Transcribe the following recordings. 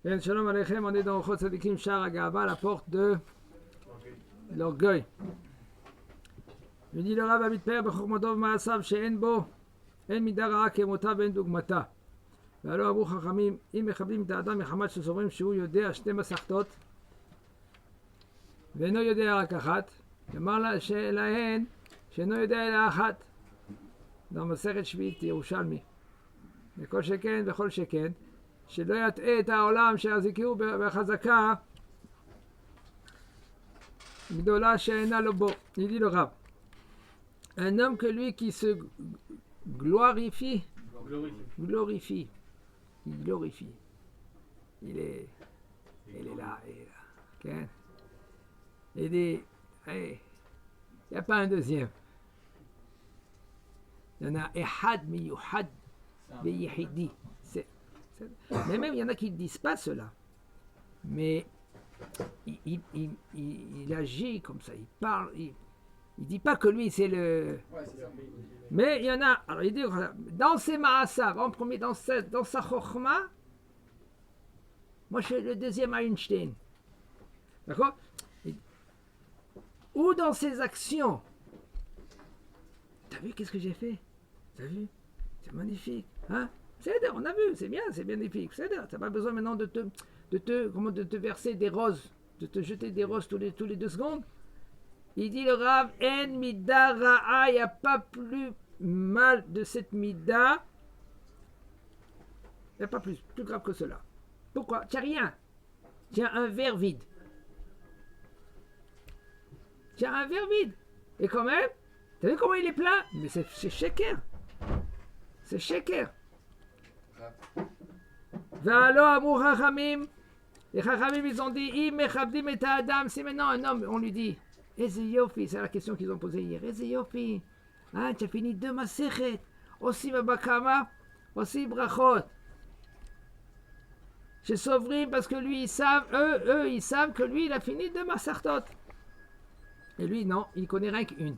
Et Shalom Aleichem, on est dans Ochot Tzadikim Shar Agava, la porte de l'orgueil. Il dit le Rav Amidper, Bechormadov Maasav, She'en bo, En midara kemota ben dugmata. והלא אמרו חכמים, אם מכבדים את האדם מחמת שסוברים שהוא יודע שתי מסכתות, ואינו יודע רק אחת, אמר להן שאינו יודע אלא אחת. זו מסכת שביעית ירושלמי. וכל שכן וכל שכן, שלא יטעה את העולם שיחזיקו בחזקה גדולה שאינה לו בו. Il dit le Rav, un homme que lui qui se glorifie, il glorifie. Il est là, okay? Il dit, hey, il n'y a pas un deuxième. Il y en a Ehad miyuhad beyihidi. Mais même il y en a qui ne disent pas cela. Mais il agit comme ça, il parle, il ne dit pas que lui c'est le... Ouais, c'est ça. Mais il y en a, alors il dit, dans ses ma'asav, en premier, dans sa chokhma, moi je suis le deuxième Einstein. D'accord? Ou dans ses actions. T'as vu qu'est-ce que j'ai fait? T'as vu? C'est magnifique. Hein? On a vu, c'est bien, c'est magnifique. T'as pas besoin maintenant de te verser des roses, de te jeter des roses tous les 2 secondes. Il dit le Rav, En mida ra'a, il n'y a pas plus mal de cette mida. Il n'y a pas plus grave que cela. Pourquoi? Tu n'as rien. Tu as un verre vide. Tu as un verre vide. Et quand même, tu as vu comment il est plein? Mais c'est shaker. C'est shaker. V'alo amou chachamim. Les chachamim, ils ont dit, Im mechabdim et adam. C'est maintenant un homme, on lui dit, Eze yofi, c'est la question qu'ils ont posée hier. Eze yofi. Ah, tu as fini 2 masechet. Aussi babakama, aussi brachot. Chez Sovrim, parce que lui, ils savent, eux, ils savent que lui, il a fini 2 masartot. Et lui, non, il connaît rien qu'une.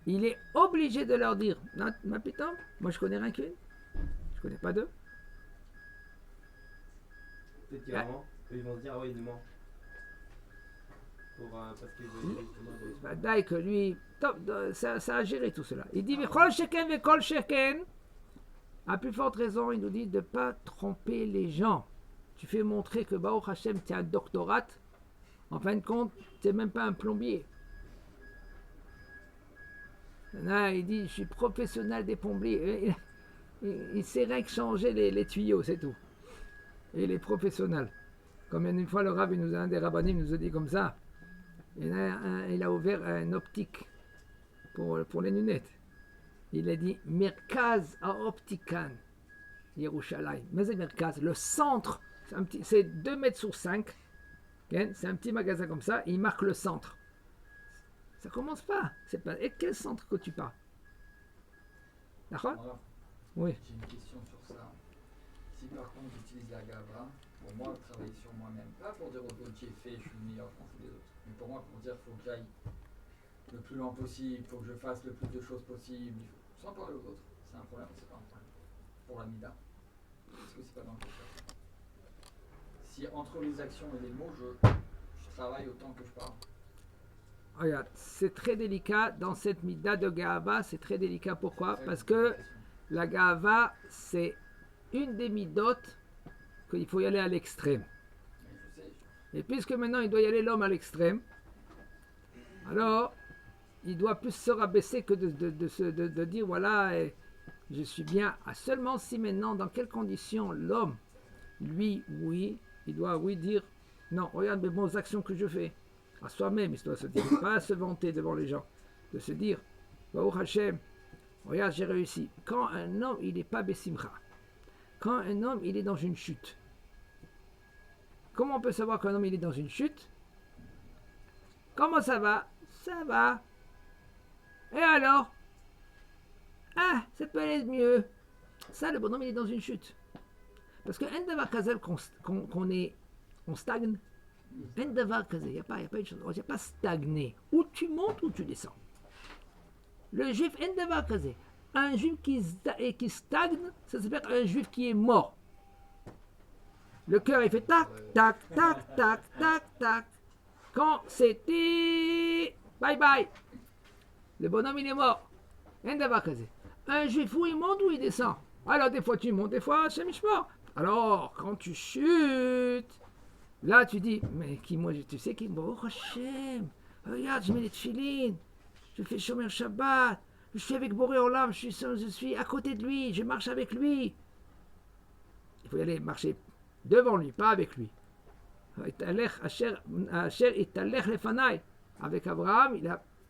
Il est obligé de leur dire, ma putain, moi je connais rien qu'une. Je connais pas 2. Peut-être qu'il y a un moment, ils vont se dire, ah ouais, il nous ment. Parce qu'il veut Badaï que lui, ça a géré tout cela. Il dit, V'chol sheken v'kol sheken. À plus forte raison, il nous dit de ne pas tromper les gens. Tu fais montrer que Baruch Hashem, tu as un doctorat. En fin de compte, tu n'es même pas un plombier. Là, il dit, je suis professionnel des plombiers. Il sait rien que changer les tuyaux, c'est tout. Et les professionnels. Comme une fois, le Rav, un des rabbinim nous a dit comme ça. Il a ouvert une optique pour les lunettes. Il a dit Merkaz à Optikan, Yerushalayim. Mais c'est Merkaz, le centre, c'est 2 mètres sur 5. C'est un petit magasin comme ça, et il marque le centre. Ça commence pas. C'est pas. Et quel centre que tu parles? D'accord? Oui. J'ai une question sur ça. Si par contre j'utilise la Gavra, pour moi, travailler sur moi-même, pas pour dire aux autres j'ai fait, je suis le meilleur France des autres, mais pour moi, pour dire il faut que j'aille le plus loin possible, il faut que je fasse le plus de choses possible, sans parler aux autres. C'est un problème, c'est pas un problème. Pour la Mida. Est-ce que c'est pas dans le cas? Si entre les actions et les mots, je travaille autant que je parle. Regarde, c'est très délicat dans cette Mida de Gava, c'est très délicat. Pourquoi? Parce que la Gava, c'est une des midotes qu'il faut y aller à l'extrême. Et puisque maintenant il doit y aller l'homme à l'extrême, alors il doit plus se rabaisser que de dire voilà, je suis bien. Seulement si maintenant, dans quelles conditions l'homme, lui, oui, il doit oui dire non, regarde mes bonnes actions que je fais. À soi-même, il doit se dire, pas se vanter devant les gens, de se dire Baruch Hashem, regarde, j'ai réussi. Quand un homme, il n'est pas Bessimcha, quand un homme, il est dans une chute, comment on peut savoir qu'un homme, il est dans une chute? Comment ça va? Ça va. Et alors? Ah, ça peut aller mieux. Ça, le bonhomme, il est dans une chute. Parce que un davar kazel qu'on stagne, un davar kazel, il n'y a pas une chose, il n'y a pas stagner. Ou tu montes ou tu descends. Le juif, un davar kazel, un juif qui stagne, ça s'appelle un juif qui est mort. Le cœur, il fait tac, tac, tac, tac, tac, tac. Quand c'était bye bye, le bonhomme, il est mort. Un d'Avakaze. Un juif, où il monte ou il descend? Alors, des fois, tu montes, des fois, Hashem Ishmor. Alors, quand tu chutes, là, tu dis, mais qui, moi, tu sais qui, bon, Hashem, regarde, je mets les tefilines, je fais Shomer Shabbat, je suis avec Boré Olam, je suis à côté de lui, je marche avec lui. Il faut y aller marcher devant lui, pas avec lui. Avec Abraham,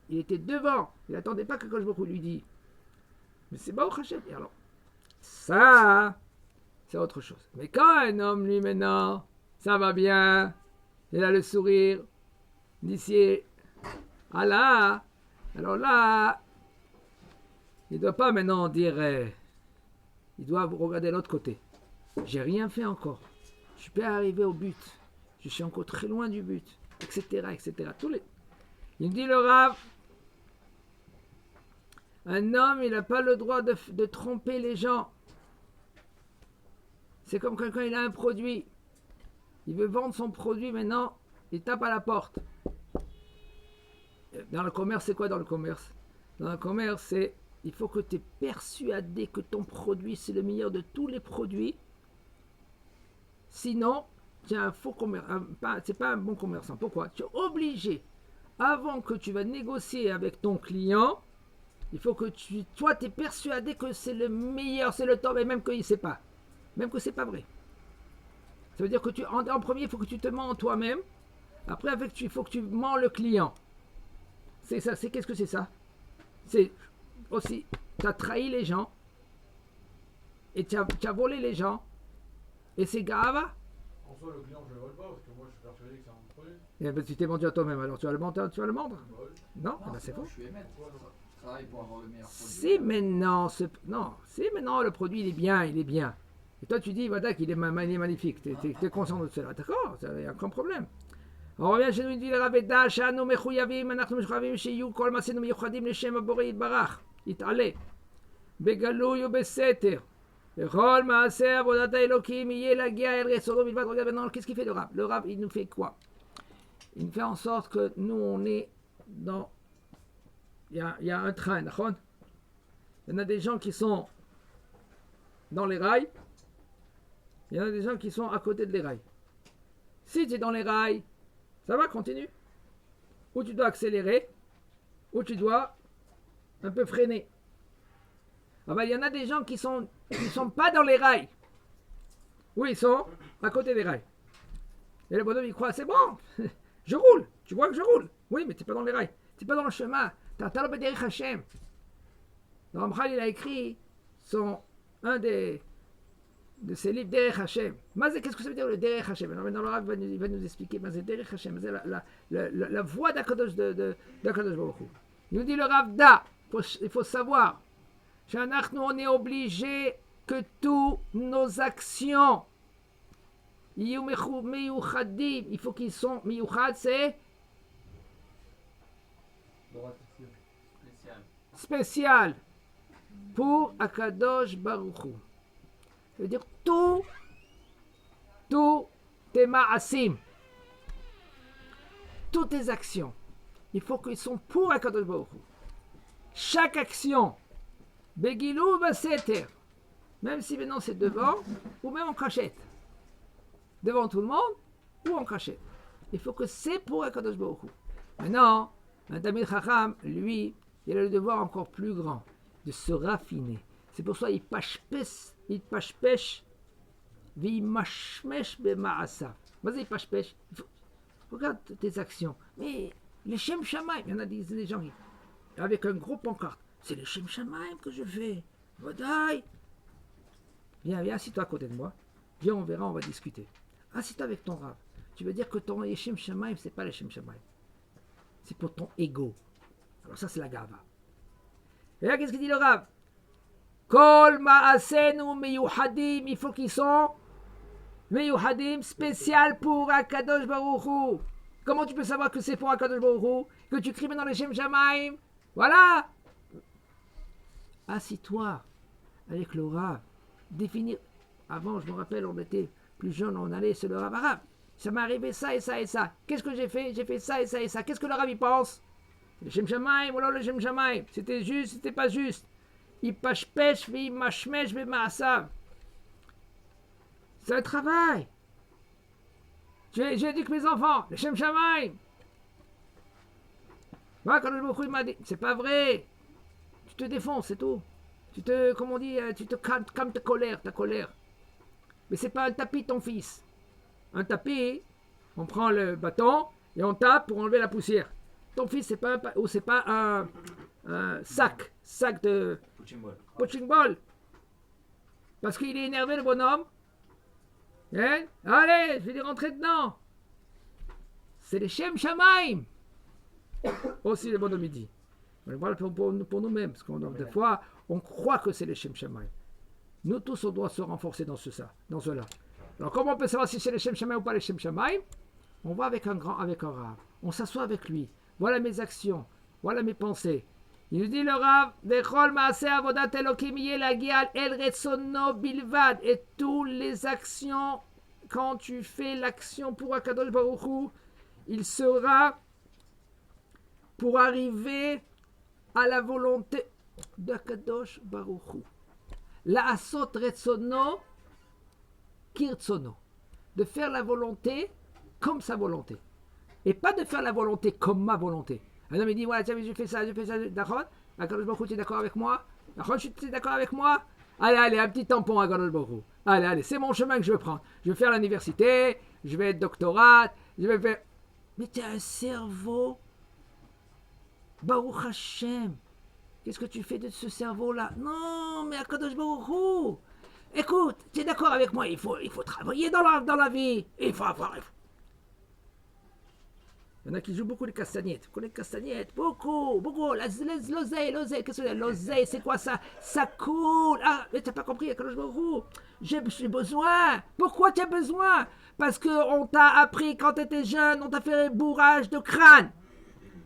il était devant, il n'attendait pas que Kosh Baruch Hu lui dise. Mais c'est Baruch Hashem. Et alors, ça, c'est autre chose. Mais quand un homme, lui, maintenant, ça va bien, il a le sourire, d'ici à là, alors là, il ne doit pas maintenant dire, il doit regarder l'autre côté. J'ai rien fait encore. Je peux arriver au but. Je suis encore très loin du but, etc., etc. Il me dit le Rav, un homme, il n'a pas le droit de tromper les gens. C'est comme quelqu'un, il a un produit. Il veut vendre son produit maintenant, il tape à la porte. Dans le commerce, c'est quoi dans le commerce? Dans le commerce, c'est il faut que tu es persuadé que ton produit, c'est le meilleur de tous les produits. Sinon, tu es un faux commerçant. C'est pas un bon commerçant. Pourquoi? Tu es obligé, avant que tu vas négocier avec ton client, il faut que toi, tu es persuadé que c'est le meilleur, c'est le top, et même qu'il ne sait pas. Même que ce n'est pas vrai. Ça veut dire que en premier, il faut que tu te mens toi-même. Après, il faut que tu mens le client. C'est ça. Qu'est-ce que c'est ça? C'est aussi, tu as trahi les gens, et tu as volé les gens, et c'est grave. En soi, le client, je ne le vole pas, parce que moi, je suis persuadé que c'est un produit. Et ben, tu t'es vendu à toi-même, alors tu vas le vendre? Je vole. Non, ben, c'est faux. Je suis émettre. Je travaille pour avoir le meilleur produit. Si maintenant le produit il est bien. Et toi tu dis, voilà qu'il est magnifique, tu es conscient de cela, d'accord, il n'y a aucun problème. On revient chez nous, il dit le Raveda, Shanu Mechuyavim, Anachnu Mechuyavim, Sheyu, Kol Masenu Meyuchadim, Leshem Abore Yitbarach, Yitale, Begalou Beseter, Rol Maaser, Avodat Elokim, Yelagia, El Resoro, Bilvat. Regarde maintenant, qu'est-ce qu'il fait le Rav? Le Rav, il nous fait quoi? Il fait en sorte que nous, on est dans. Il y a un train, d'accord? Il y en a des gens qui sont dans les rails, il y en a des gens qui sont à côté de les rails. Si tu es dans les rails, ça va, continue. Ou tu dois accélérer, ou tu dois un peu freiner. Ah ben, il y en a des gens qui sont pas dans les rails. Oui, ils sont à côté des rails. Et le bonhomme, il croit, c'est bon, je roule, tu vois que je roule. Oui, mais tu n'es pas dans les rails, tu n'es pas dans le chemin. T'as le Derech Hashem. Le Ramchal, il a écrit un de ses livres, Derech Hashem. Qu'est-ce que ça veut dire le Derech Hashem? Alors maintenant, le Rav il va nous expliquer, c'est Derech Hashem, c'est la voix d'Akadosh Baruch Hu. Il nous dit le Rav Da, il faut savoir, nous on est obligé que tous nos actions, il faut qu'ils sont, miyuchad, c'est spécial pour Akadosh Baruch Hu. Ça veut dire tout tes ma'asim, toutes tes actions, il faut qu'ils sont pour Akadosh Baruch Hu. Chaque action, Begilou Baseter, même si maintenant c'est devant ou même en cachette, devant tout le monde ou en cachette, il faut que c'est pour Akadosh Baruch Hu. Maintenant, un Tamid Chacham, lui, il a le devoir encore plus grand de se raffiner. C'est pour ça qu'il pashpesh, v'imashmesh b'ma'asa. Vas-y, pashpesh. Regarde tes actions. Mais les Shem Shamaim, il y en a des gens qui, avec un gros pancarte, c'est les Shem Shamaim que je fais. Vadaï. Viens, assis-toi à côté de moi. Viens, on verra, on va discuter. Assis-toi avec ton Rav. Tu veux dire que ton Shem Shamaim, c'est pas les Shem Shamaim. C'est pour ton ego. Alors ça, c'est la gava. Et là, qu'est-ce qu'il dit le Rav? Kol ma'asenu meyuhadim, il faut qu'ils sont meyuhadim, spécial pour Akadosh Baruch Hu. Comment tu peux savoir que c'est pour Akadosh Baruch Hu? Que tu cries dans les Shem Shamaim? Voilà. Assis-toi avec le Rav. Définir. Avant, je me rappelle, on était plus jeune, on allait, c'est le Rav arabe. Ça m'est arrivé ça et ça et ça. Qu'est-ce que j'ai fait? J'ai fait ça et ça et ça. Qu'est-ce que le Rav y pense? Le Shem Shamaim, ou alors le Shem Shamaim. C'était juste, c'était pas juste. Il pashpesh, vi mashmesh, vi maasav. C'est un travail. J'ai dit que mes enfants, le Shem Shamaim. Moi, quand le Baruch Hu, il m'a dit, c'est pas vrai. Tu te défonces, c'est tout. Tu te, comment on dit, tu te calmes ta colère. Mais c'est pas un tapis, ton fils. Un tapis, on prend le bâton et on tape pour enlever la poussière. Ton fils, c'est pas un sac de punching ball. Parce qu'il est énervé, le bonhomme. Hein? Allez, je vais lui rentrer dedans. C'est les Shem Shamaim. Aussi, le bonhomme, il dit. On parle pour nous-mêmes, parce qu'on des fois, on croit que c'est les Shem Shamaim. Nous tous, on doit se renforcer dans cela. Alors, comment on peut savoir si c'est les Shem Shamaim ou pas les Shem Shamaim? On va avec un Rav. On s'assoit avec lui. Voilà mes actions. Voilà mes pensées. Il nous dit le Rav, Vechol Maaseh Avodat Elokim Yeh Lagial El Retzono Bilvad. Et toutes les actions, quand tu fais l'action pour Akadosh Baruch Hu, il sera pour arriver à la volonté d'Akadosh Baruch Hu. La Asot Retzono Kirtzono. De faire la volonté comme sa volonté. Et pas de faire la volonté comme ma volonté. Un homme il dit, voilà, tiens, je fais ça, d'accord? Akadosh Baruch Hu, tu es d'accord avec moi? D'accord, tu es d'accord avec moi? Allez, un petit tampon à Akadosh Baruch Hu. Allez, c'est mon chemin que je veux prendre. Je vais faire l'université, je vais être doctorat, je vais faire... Mais tu as un cerveau. Baruch Hashem. Qu'est-ce que tu fais de ce cerveau-là? Non, mais Akadosh Baruch Hu. Écoute, tu es d'accord avec moi? Il faut travailler dans la vie. Il faut avoir... Il y en a qui jouent beaucoup les castagnettes. Vous connaissez les castagnettes? Beaucoup. L'oseille. Qu'est-ce que c'est? L'oseille, c'est quoi ça? Ça coule. Ah, mais t'as pas compris, Akadosh Baruch Hu. J'ai besoin. Pourquoi tu as besoin? Parce qu'on t'a appris quand tu étais jeune, on t'a fait un bourrage de crâne.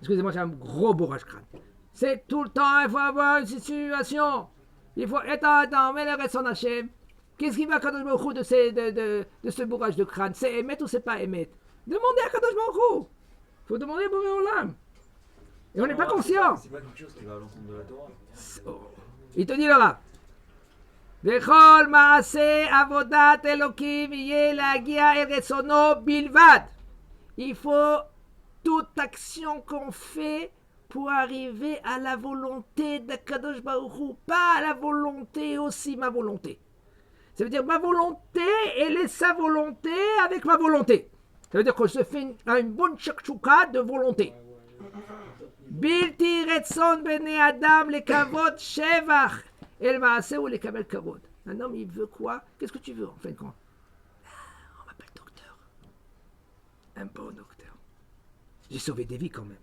Excusez-moi, j'ai un gros bourrage de crâne. C'est tout le temps, il faut avoir une situation. Il faut... Attends, mais le reste en Hachem. Qu'est-ce qui va Akadosh Baruch Hu de ce bourrage de crâne? C'est émettre ou c'est pas émettre? Demandez à Akadosh Baruch Hu. Il faut demander à Boré Olam. Et on n'est pas conscient. C'est pas quelque chose qui va à l'encontre de la Torah. Il te dit là. Vechol maaseh avodat Elokim yeh lagia el retzono bilvad. Il faut toute action qu'on fait pour arriver à la volonté d'Akadosh Baruch Hu, pas à la volonté aussi ma volonté. Ça veut dire ma volonté et sa volonté avec ma volonté. Ça veut dire que je fais une bonne chakchouka de volonté. Bilti retzon bene adam le kavod shevach el maaseh ou le kabel kavod. Un homme, il veut quoi? Qu'est-ce que tu veux en fin de compte? On m'appelle docteur. Un bon docteur. J'ai sauvé des vies quand même.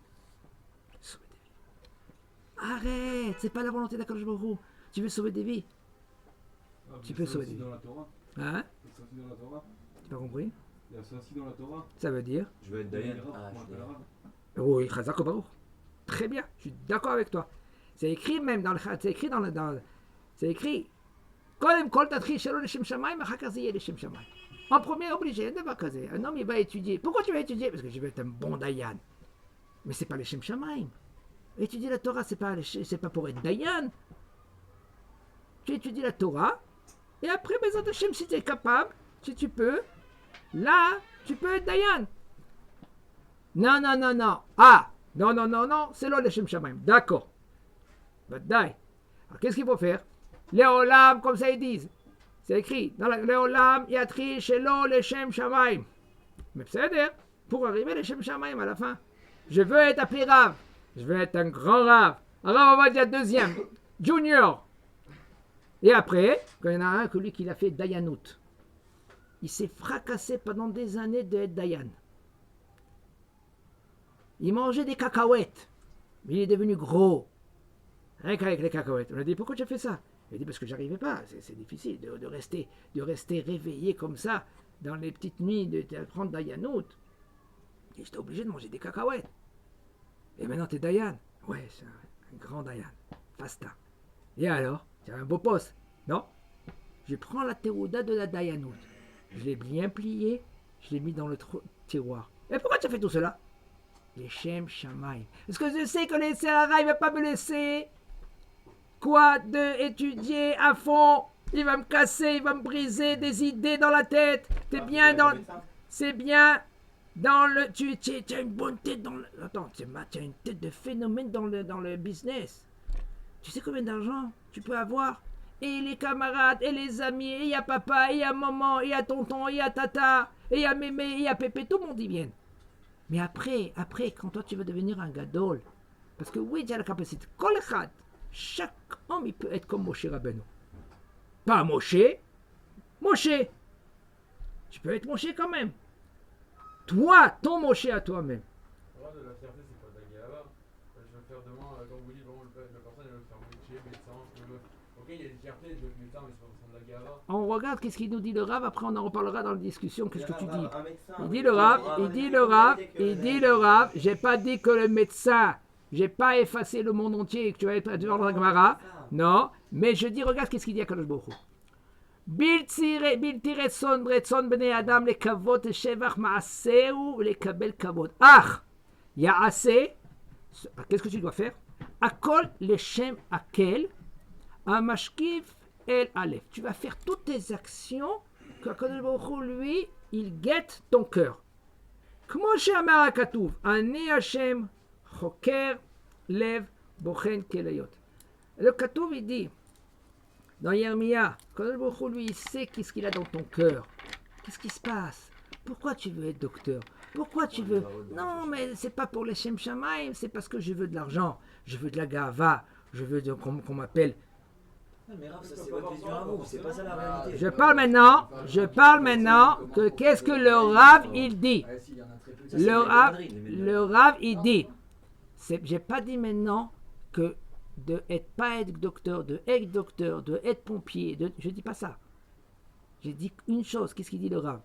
Arrête, c'est pas la volonté d'Akadosh Baruch Hu. Tu veux sauver des vies? Tu peux sauver des vies. Dans la Torah. Hein? C'est aussi dans la Torah. Tu as compris? C'est aussi dans la Torah. Ça veut dire? Je veux être Dayan. Oui, Chazak Baruch. Très bien, je suis d'accord avec toi. C'est écrit même dans le... C'est écrit. En premier, obligé, un homme il va étudier. Pourquoi tu vas étudier? Parce que je vais être un bon Dayan. Mais c'est pas les Shem Shamaim. Étudier la Torah, c'est pas pour être Dayan. Tu étudies la Torah, et après, Bezat Hashem, si tu es capable, si tu peux, là, tu peux être Dayan. Non. Ah, non, c'est là les Shem Shamaim. D'accord. Badaï. Alors, qu'est-ce qu'il faut faire? Les Olam, comme ça ils disent. C'est écrit. Dans les Olam, Yatri, Shelo, les Shem Shamaim. Mais c'est dire, pour arriver les Shem Shamaim à la fin. Je veux être appelé Rav. Je veux être un grand Rav. Alors, on va dire deuxième. Junior. Et après, quand il y en a un, que lui qui l'a fait Dayanout. Il s'est fracassé pendant des années d'être Dayan. Il mangeait des cacahuètes. Mais il est devenu gros. Rien qu'avec les cacahuètes. On a dit, pourquoi tu as fait ça? Il a dit, parce que j'arrivais pas. C'est difficile de rester réveillé comme ça, dans les petites nuits, de prendre Dayanout. Et j'étais obligé de manger des cacahuètes. Et maintenant, tu es Dayan. Ouais, c'est un grand Dayan. Fasta. Et alors, tu as un beau poste. Non? Je prends la théouda de la Dayanout. je l'ai bien plié, je l'ai mis dans le tiroir. Et pourquoi tu as fait tout cela? Les Shem Shamaï. Est-ce que je sais que le Sahara, il ne va pas me laisser quoi de étudier à fond? Il va me casser, il va me briser des idées dans la tête. T'es bien dans... C'est bien dans le... Tu as une bonne tête dans le... Attends, tu as une tête de phénomène dans le business. Tu sais combien d'argent tu peux avoir? Et les camarades, et les amis, et il y a papa, et il y a maman, et il y a tonton, et il y a tata, et il y a mémé, et il y a pépé, tout le monde y vient. Mais après, quand toi tu veux devenir un gadol, parce que oui, tu as la capacité, chaque homme il peut être comme Moshe Rabbeinu. Pas Moshe, tu peux être Moshe quand même. Toi, ton Moshe à toi-même. La fierté, c'est pas de la gava. Je veux faire demain, comme vous dites, bon, la personne elle veut faire médecin. Ok, il y a une fierté de médecin, mais c'est pas forcément de la gava. On regarde qu'est-ce qu'il nous dit le Rav, après on en reparlera dans la discussion, qu'est-ce que tu dis. Il dit le Rav, j'ai pas dit que le médecin, j'ai pas effacé le monde entier et que tu vas être devant la Gemara, non, mais je dis, regarde qu'est-ce qu'il dit à Kadosh Baruch Hu. בלתי רצון בני אדם לקוות לשבח מעשהו ולקבל כבוד. אך יעשה, qu'est-ce que tu dois faire? הכל לשם הקל, המשקיף אל א'. Tu vas faire toutes tes actions que הקדוש ברוך הוא lui, il guette ton cœur. כמו שאמר הכתוב, אני השם חוקר לב בוחן כליות. Le כתוב il dit dans Yermia, Kadosh Baruch Hu, lui, il sait qu'est-ce qu'il a dans ton cœur. Qu'est-ce qui se passe? Pourquoi tu veux être docteur? Pourquoi tu veux... Non, mais c'est pas pour les Shem Shamaim, c'est parce que je veux de l'argent. Je veux de la gava. Je veux qu'on m'appelle... Mais Rav, ça c'est votre vision à vous, c'est pas ça la réalité. Je parle maintenant que qu'est-ce que le Rav, il dit. Le Rav, il dit. J'ai pas dit maintenant que de pas être docteur, de être pompier, je dis pas ça. J'ai dit une chose, qu'est-ce qu'il dit le Rav?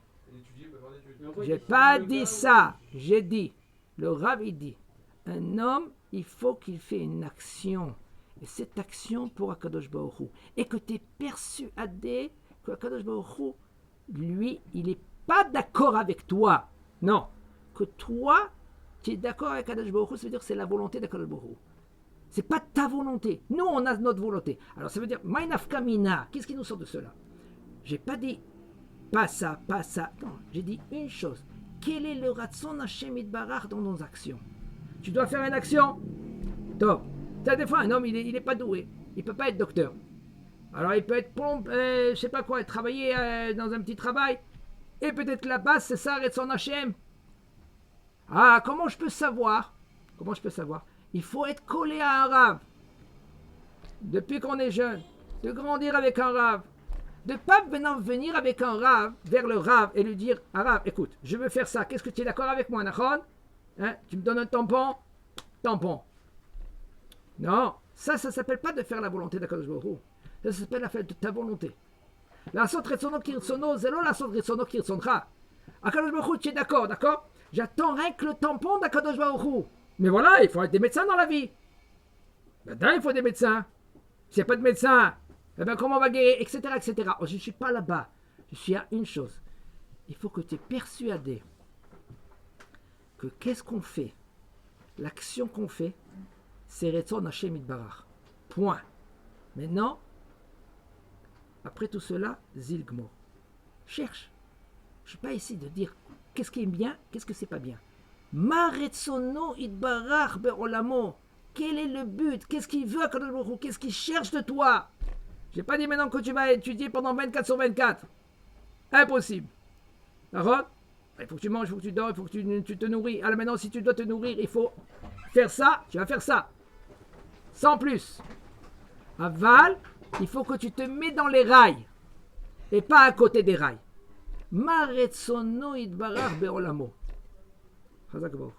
J'ai pas dit ça, j'ai dit, le Rav il dit, un homme, il faut qu'il fait une action, et cette action pour Akadosh Baruch Hu, et que tu es persuadé que Akadosh Baruch Hu, lui, il n'est pas d'accord avec toi, non, que toi, tu es d'accord avec Akadosh Baruch Hu, ça veut dire que c'est la volonté d'Akadosh Baruch Hu. C'est pas ta volonté. Nous, on a notre volonté. Alors, ça veut dire, Maïnafkamina, qu'est-ce qui nous sort de cela? J'ai pas dit, pas ça. Non, j'ai dit une chose. Quel est le Ratson Hashem Itbarach dans nos actions? Tu dois faire une action. Top. Des fois, un homme, il est pas doué. Il peut pas être docteur. Alors, il peut être pompe, je sais pas quoi, travailler dans un petit travail. Et peut-être la base, c'est ça, Ratson Hashem. Ah, comment je peux savoir? Il faut être collé à un Rav. Depuis qu'on est jeune, de grandir avec un Rav. De ne pas venir avec un Rav, vers le Rav, et lui dire, ah Rav, écoute, je veux faire ça, qu'est-ce que tu es d'accord avec moi, Nachon? Tu me donnes un tampon? Tampon. Non, ça ne s'appelle pas de faire la volonté d'Akadosh Baruch Hu. Ça s'appelle la faire de ta volonté. La sot retsono kirtsono, zelo la sot retsono kirtsoncha. Akadosh Baruch Hu, tu es d'accord? J'attends rien que le tampon d'Akadosh Baruch Hu. Mais voilà, il faut être des médecins dans la vie. Maintenant, il faut des médecins. S'il n'y a pas de médecin, eh ben, comment on va guérir, etc. Oh, je ne suis pas là-bas. Je suis à une chose. Il faut que tu es persuadé que qu'est-ce qu'on fait? L'action qu'on fait, c'est Retzon Hashem Itbarach. Point. Maintenant, après tout cela, Zilgmo. Cherche. Je ne suis pas ici de dire qu'est-ce qui est bien, qu'est-ce que c'est pas bien. Ma retsono itbarach be'olamo. Quel est le but? Qu'est-ce qu'il veut, Akadosh Baruch Hu? Qu'est-ce qu'il cherche de toi? J'ai pas dit maintenant que tu vas étudier pendant 24 sur 24. Impossible. D'accord? Il faut que tu manges, il faut que tu dors, il faut que tu te nourris. Alors maintenant, si tu dois te nourrir, il faut faire ça, tu vas faire ça. Sans plus. Aval, il faut que tu te mets dans les rails. Et pas à côté des rails. Ma retsono itbarach be'olamo. חזק ברוך.